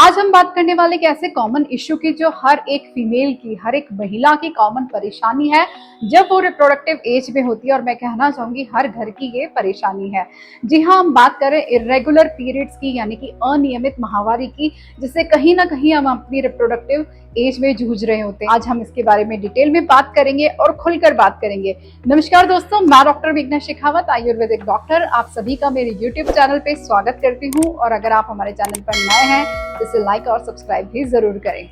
आज हम बात करने वाले एक ऐसे कॉमन इश्यू की जो हर एक फीमेल की, हर एक महिला की कॉमन परेशानी है जब वो रिप्रोडक्टिव एज में होती है, और मैं कहना चाहूंगी हर घर की ये परेशानी है। जी हाँ, हम बात करें इरेगुलर पीरियड्स की, यानी कि अनियमित माहवारी की, जिससे कहीं ना कहीं हम अपनी रिप्रोडक्टिव एज में जूझ रहे होते हैं। आज हम इसके बारे में डिटेल में बात करेंगे और खुलकर बात करेंगे। नमस्कार दोस्तों, मैं डॉक्टर मेघना शेखावत, आयुर्वेदिक डॉक्टर, आप सभी का मेरे यूट्यूब चैनल पे स्वागत करती हूँ। और अगर आप हमारे चैनल पर नए हैं तो इसे लाइक और सब्सक्राइब भी जरूर करें।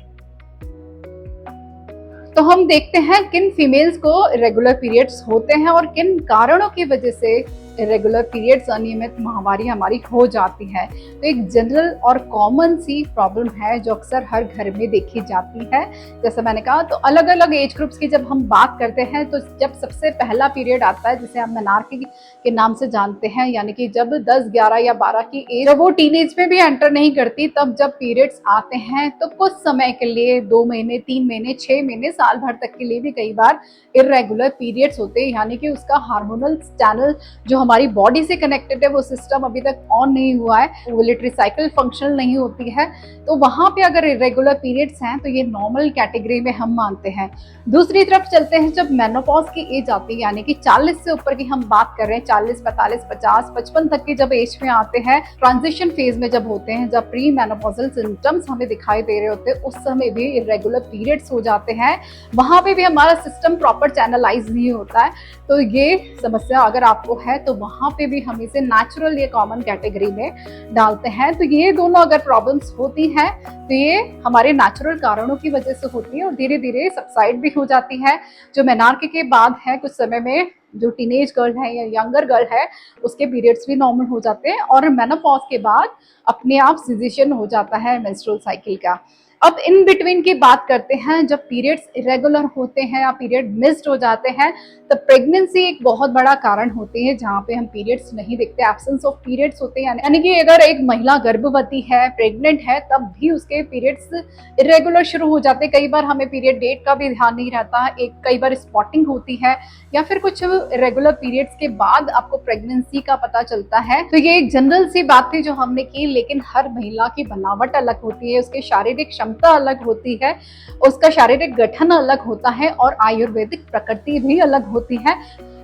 तो हम देखते हैं किन फीमेल्स को इरेगुलर पीरियड्स होते हैं और किन कारणों की वजह से इरेगुलर पीरियड्स, अनियमित माहवारी हमारी हो जाती है। तो एक जनरल और कॉमन सी प्रॉब्लम है जो अक्सर हर घर में देखी जाती है। जैसे मैंने कहा, तो अलग अलग एज ग्रुप्स की जब हम बात करते हैं तो जब सबसे पहला पीरियड आता है, जिसे हम मेनार्की के नाम से जानते हैं, यानी कि जब 10, 11 या 12 की एज, जब वो टीनेज में भी एंटर नहीं करती, तब जब पीरियड्स आते हैं तो कुछ समय के लिए 2 महीने, 3 महीने, 6 महीने, साल भर तक के लिए भी कई बार इरेगुलर पीरियड्स होते हैं। यानी कि उसका हार्मोनल चैनल जो हमारी बॉडी से कनेक्टेड है, वो सिस्टम अभी तक ऑन नहीं हुआ है, ओव्यूलेटरी साइकिल फंक्शनल नहीं होती है। तो वहां पे अगर इरेगुलर पीरियड्स हैं तो ये नॉर्मल कैटेगरी में हम मानते हैं। दूसरी तरफ चलते हैं, जब मेनोपॉज की एज आती है, यानी कि 40 से ऊपर की हम बात कर रहे हैं, 40, 45, 50, 55 तक की जब एज में आते हैं, ट्रांजिशन फेज में जब होते हैं, जब प्री मेनोपॉजल सिम्टम्स हमें दिखाई दे रहे होते हैं, उस समय भी इरेगुलर पीरियड्स हो जाते हैं। वहां पे भी हमारा सिस्टम प्रॉपर चैनलाइज नहीं होता है। तो ये समस्या अगर आपको है तो वहां पे भी हम इसे नेचुरल या कॉमन कैटेगरी में डालते हैं। तो ये दोनों अगर प्रॉब्लम्स होती हैं तो ये हमारे नेचुरल कारणों की वजह से होती है और धीरे धीरे सबसाइड भी हो जाती है। जो मेनार्की के बाद है, कुछ समय में जो टीनेज गर्ल है या यंगर गर्ल है, उसके पीरियड्स भी नॉर्मल हो जाते हैं और मेनोपॉज के बाद अपने आप सिजेशन हो जाता है मेंस्ट्रुअल साइकिल का। अब इन बिटवीन की बात करते हैं, जब पीरियड्स इरेगुलर होते हैं या पीरियड मिस्ड हो जाते हैं, तो प्रेगनेंसी एक बहुत बड़ा कारण होती है जहाँ पे हम पीरियड्स नहीं देखते, एब्सेंस ऑफ पीरियड्स होते हैं। यानी कि अगर एक महिला गर्भवती है, प्रेग्नेंट है, तब भी उसके पीरियड्स इरेगुलर शुरू हो जाते हैं। कई बार हमें पीरियड डेट का भी ध्यान नहीं रहता, कई बार स्पॉटिंग होती है या फिर कुछ रेगुलर पीरियड्स के बाद आपको प्रेगनेंसी का पता चलता है। तो ये एक जनरल सी बात थी जो हमने की, लेकिन हर महिला की बनावट अलग होती है, उसकी शारीरिक क्षमता अलग होती है, उसका शारीरिक गठन अलग होता है और आयुर्वेदिक प्रकृति भी अलग होती है।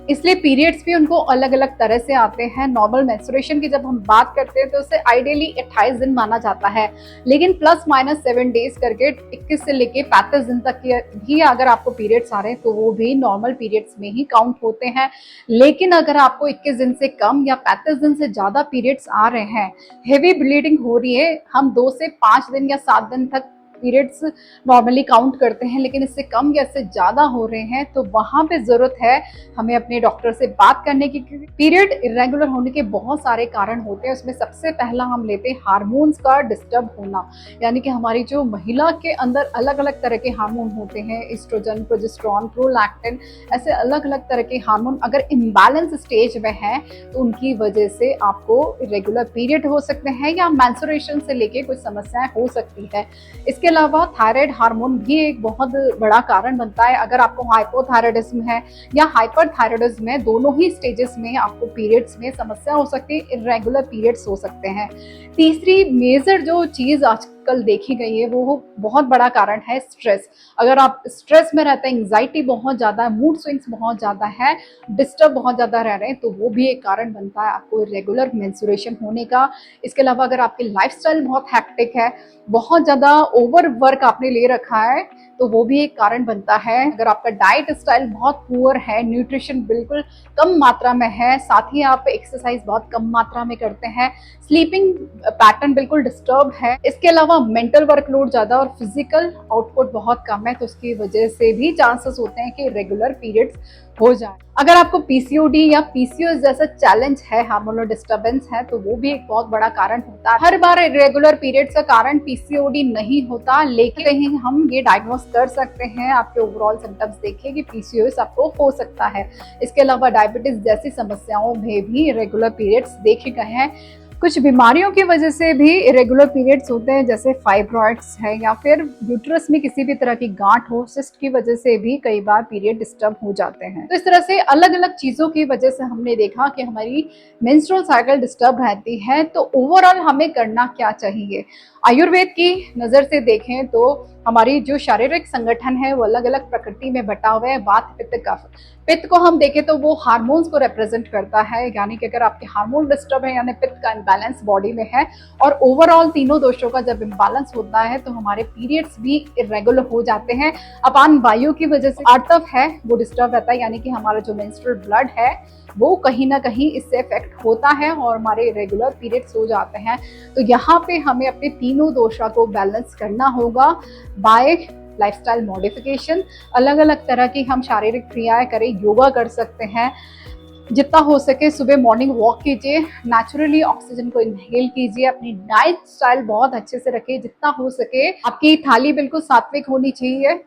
इसलिए पीरियड्स भी उनको अलग अलग तरह से आते हैं। नॉर्मल मेंस्ट्रुएशन की जब हम बात करते हैं तो उसे आइडियली 28 दिन माना जाता है, लेकिन प्लस माइनस 7 डेज करके 21 से लेके 35 दिन तक भी अगर आपको पीरियड्स आ रहे हैं तो वो भी नॉर्मल पीरियड्स में ही काउंट होते हैं। लेकिन अगर आपको 21 दिन से कम या 35 दिन से ज्यादा पीरियड्स आ रहे हैं, हेवी ब्लीडिंग हो रही है, हम 2 से 5 दिन या 7 दिन तक पीरियड्स नॉर्मली काउंट करते हैं, लेकिन इससे कम या इससे ज्यादा हो रहे हैं, तो वहां पे जरूरत है हमें अपने डॉक्टर से बात करने की। पीरियड इरेगुलर होने के बहुत सारे कारण होते हैं। उसमें सबसे पहला हम लेते हैं हार्मोन्स का डिस्टर्ब होना, यानी कि हमारी जो महिला के अंदर अलग अलग तरह के हार्मोन होते हैं, एस्ट्रोजन, प्रोजेस्टेरोन, प्रोलैक्टिन, ऐसे अलग अलग तरह के हार्मोन अगर इम्बैलेंस स्टेज में है तो उनकी वजह से आपको इरेगुलर पीरियड हो सकते हैं या मेंस्ट्रुएशन से लेके कुछ समस्याएं हो सकती है। इसके अलावा थायराइड हार्मोन भी एक बहुत बड़ा कारण बनता है। अगर आपको हाइपोथायराइडिज्म है या हाइपरथायराइडिज्म है, दोनों ही स्टेजेस में आपको पीरियड्स में समस्या हो सकती है, इरेगुलर पीरियड्स हो सकते हैं। तीसरी मेजर जो चीज आजकल देखी गई है, वो बहुत बड़ा कारण है स्ट्रेस। अगर आप स्ट्रेस में रहते हैं, एंजाइटी बहुत ज्यादा है, मूड स्विंग्स बहुत ज्यादा है, डिस्टर्ब बहुत ज्यादा रह रहे हैं, तो वो भी एक कारण बनता है आपको इरेगुलर मेंस्ट्रुएशन होने का। इसके अलावा अगर आपकी लाइफस्टाइल बहुत हैक्टिक है, बहुत ज्यादा ओवर वर्क आपने ले रखा है, तो वो भी एक कारण बनता है। अगर आपका डाइट स्टाइल बहुत पुअर है, न्यूट्रिशन बिल्कुल कम मात्रा में है, साथ ही आप एक्सरसाइज बहुत कम मात्रा में करते हैं, स्लीपिंग पैटर्न बिल्कुल डिस्टर्ब है, इसके अलावा मेंटल वर्कलोड ज्यादा और फिजिकल आउटपुट बहुत कम है, तो उसकी वजह से भी चांसेस होते हैं कि रेगुलर पीरियड्स हो जाए। अगर आपको पीसीओडी या पीसीओएस जैसा चैलेंज है, हार्मोनल डिस्टर्बेंस है, तो वो भी एक बहुत बड़ा कारण होता है। हर बार इरेगुलर पीरियड्स का कारण पीसीओडी नहीं होता, लेकिन हम ये डायग्नोस कर सकते हैं, आपके ओवरऑल सिम्टम्स देखिए कि पीसीओएस आपको हो सकता है। इसके अलावा डायबिटीज जैसी समस्याओं में भी इरेगुलर पीरियड्स देखे गए हैं। कुछ बीमारियों की वजह से भी इरेगुलर पीरियड्स होते हैं, जैसे फाइब्रॉइड्स है या फिर यूट्रस में किसी भी तरह की गांठ हो, सिस्ट की वजह से भी कई बार पीरियड डिस्टर्ब हो जाते हैं। तो इस तरह से अलग अलग चीज़ों की वजह से हमने देखा कि हमारी मेंस्ट्रुअल साइकिल डिस्टर्ब रहती है। तो ओवरऑल हमें करना क्या चाहिए? आयुर्वेद की नज़र से देखें तो हमारी जो शारीरिक संगठन है वो अलग अलग प्रकृति में बटा हुआ है, वात पित्त कफ। पित्त को हम देखें तो वो हार्मोन्स को रिप्रेजेंट करता है, यानी कि अगर आपके हार्मोन डिस्टर्ब है यानी पित्त का इम्बैलेंस बॉडी में है, और ओवरऑल तीनों दोषों का जब इम्बैलेंस होता है तो हमारे पीरियड्स भी इरेगुलर हो जाते हैं। अपान वायु की वजह से आर्तव है वो डिस्टर्ब रहता है, यानी कि हमारा जो मेंस्ट्रुअल ब्लड है वो कहीं ना कहीं इससे इफेक्ट होता है और हमारे रेगुलर पीरियड्स हो जाते हैं। तो यहाँ पे हमें अपने तीनों दोषा को बैलेंस करना होगा बाय लाइफस्टाइल मॉडिफिकेशन। अलग अलग तरह की हम शारीरिक क्रियाएं करें, योगा कर सकते हैं, जितना हो सके सुबह मॉर्निंग वॉक कीजिए, नेचुरली ऑक्सीजन को इनहेल कीजिए, अपनी डाइट स्टाइल बहुत अच्छे से रखिए, जितना हो सके आपकी थाली बिल्कुल सात्विक होनी चाहिए,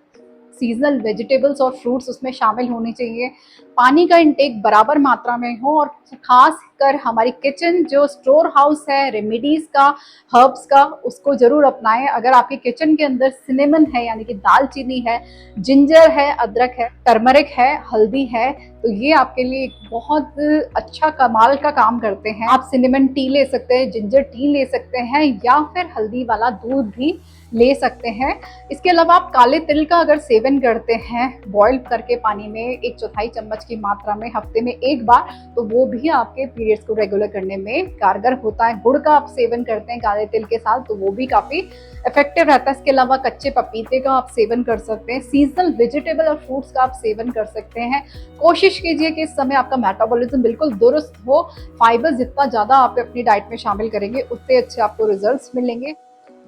सीजनल वेजिटेबल्स और फ्रूट्स उसमें शामिल होने चाहिए, पानी का इंटेक बराबर मात्रा में हो, और खास कर हमारी किचन जो स्टोर हाउस है रेमेडीज का, हर्ब्स का, उसको जरूर अपनाएं। अगर आपके किचन के अंदर सिनेमन है यानी कि दालचीनी है, जिंजर है, अदरक है, टर्मरिक है, हल्दी है, तो ये आपके लिए एक बहुत अच्छा कमाल का काम करते हैं। आप सिनेमन टी ले सकते हैं, जिंजर टी ले सकते हैं, या फिर हल्दी वाला दूध भी ले सकते हैं। इसके अलावा आप काले तिल का अगर सेवन करते हैं बॉईल करके पानी में 1/4 चम्मच की मात्रा में हफ्ते में एक बार, तो वो भी आपके पीरियड्स को रेगुलर करने में कारगर होता है। गुड़ का आप सेवन करते हैं काले तिल के साथ, तो वो भी काफी इफेक्टिव रहता है। इसके अलावा कच्चे पपीते का आप सेवन कर सकते हैं, सीजनल वेजिटेबल और फ्रूट्स का आप सेवन कर सकते हैं। कोशिश कीजिए कि इस समय आपका मेटाबॉलिज्म बिल्कुल दुरुस्त हो। फाइबर जितना ज्यादा आप अपनी डाइट में शामिल करेंगे उतने अच्छे आपको रिजल्ट्स मिलेंगे।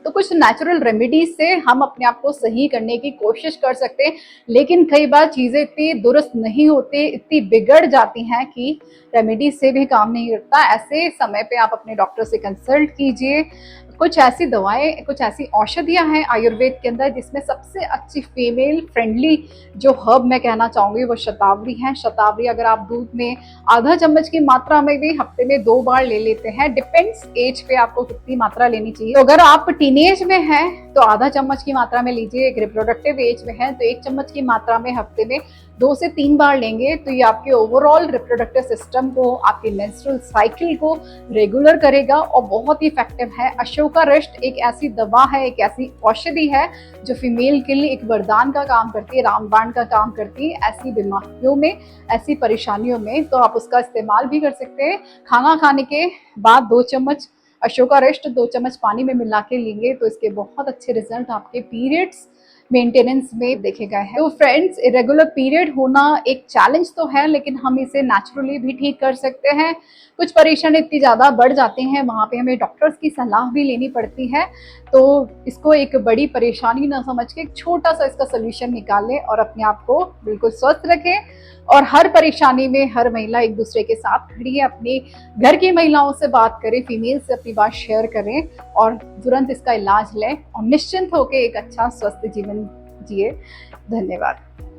तो कुछ नेचुरल रेमेडीज से हम अपने आप को सही करने की कोशिश कर सकते हैं, लेकिन कई बार चीज़ें इतनी दुरुस्त नहीं होती, इतनी बिगड़ जाती हैं कि रेमेडीज से भी काम नहीं करता। ऐसे समय पे आप अपने डॉक्टर से कंसल्ट कीजिए। कुछ ऐसी दवाएं, कुछ ऐसी औषधियां हैं आयुर्वेद के अंदर जिसमें सबसे अच्छी फीमेल फ्रेंडली जो हर्ब मैं कहना चाहूँगी वो शतावरी है। शतावरी अगर आप दूध में आधा चम्मच की मात्रा में भी हफ्ते में 2 बार ले लेते हैं, डिपेंड्स एज पे आपको कितनी मात्रा लेनी चाहिए। तो अगर आप टीनेज में हैं तो आधा चम्मच की मात्रा में लीजिए, एक रिप्रोडक्टिव एज में है तो 1 चम्मच की मात्रा में हफ्ते में 2 से 3 बार लेंगे, तो ये आपके ओवरऑल रिप्रोडक्टिव सिस्टम को, आपके मेंस्ट्रुअल साइकिल को रेगुलर करेगा और बहुत ही इफेक्टिव है। अशोका रष्ट एक ऐसी दवा है, एक ऐसी औषधि है जो फीमेल के लिए एक वरदान का काम करती है, रामबाण का काम करती है ऐसी बीमारियों में, ऐसी परेशानियों में। तो आप उसका इस्तेमाल भी कर सकते हैं। खाना खाने के बाद 2 चम्मच अशोका रष्ट 2 चम्मच पानी में मिला के लेंगे तो इसके बहुत अच्छे रिजल्ट आपके पीरियड्स मेंटेनेंस में देखे गए हैं। तो फ्रेंड्स, इरेगुलर पीरियड होना एक चैलेंज तो है, लेकिन हम इसे नेचुरली भी ठीक कर सकते हैं। कुछ परेशानी इतनी ज़्यादा बढ़ जाती हैं, वहाँ पे हमें डॉक्टर्स की सलाह भी लेनी पड़ती है। तो इसको एक बड़ी परेशानी ना समझ के एक छोटा सा इसका सोल्यूशन निकालें और अपने आप को बिल्कुल स्वस्थ रखें। और हर परेशानी में हर महिला एक दूसरे के साथ खड़ी है। अपने घर की महिलाओं से बात करें, फीमेल से अपनी बात शेयर करें और तुरंत इसका इलाज लें और निश्चिंत होकर एक अच्छा स्वस्थ जीवन जिए। धन्यवाद।